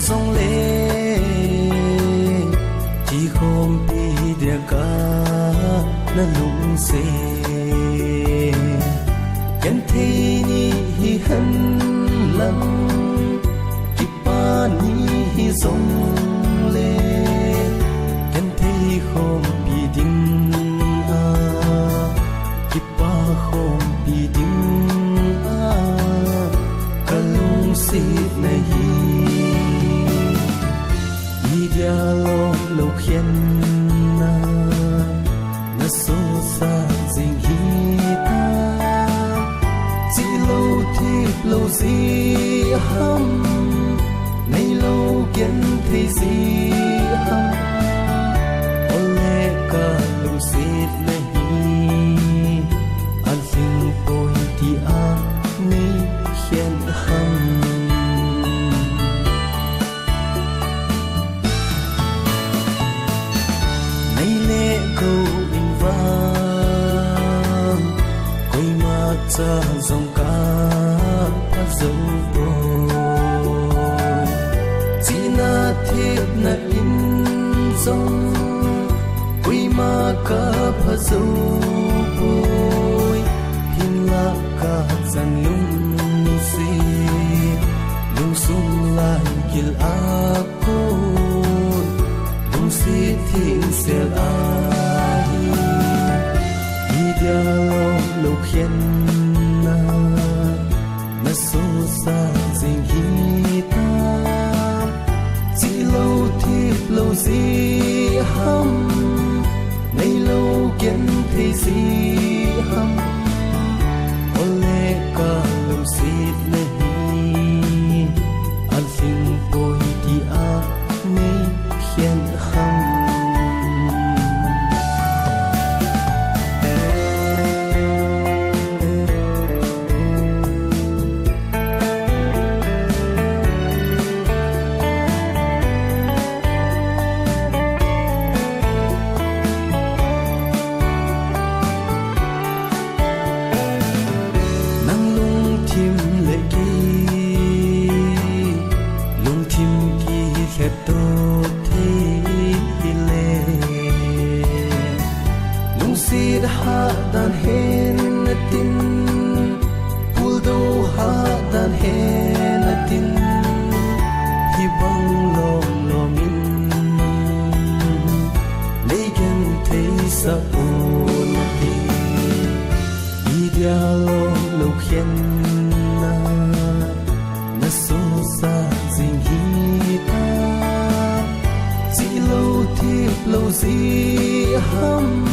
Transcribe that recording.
sông lê chỉ không đi địa cả nó lung xê chân thế ni hân lắm chỉ ba ni sông lê chân thế không bị đinh chỉ ba không bị đinh cả lung xê này dia lo lo khen na so sa ding hi ta chỉ lâu thì lâu gì hâm nay lâu kiến thì gì hâm ole cả lâu xịt này an sinh tôi thì an nay khen hâm câu in vang quay mặt ra dòng cá thác dấu bồi chỉ na thiệp na in dòng quay mặt cá phá dấu bồi hin la cá dàn lung xì lung sung lại gil aku lung xì thiên sel dia lo khen na so sa ding hi ta chỉ lâu thì lâu gì hâm nay lâu kiến thì gì hâm ole cả lâu xịt này an sinh tôi thì nay khen hâm dan hen tin puldo ha dan hen tin hi bang lom lomin legen te sa on ti dia lo khen na so sa jing hi ta chỉ lâu thì lâu gì hâm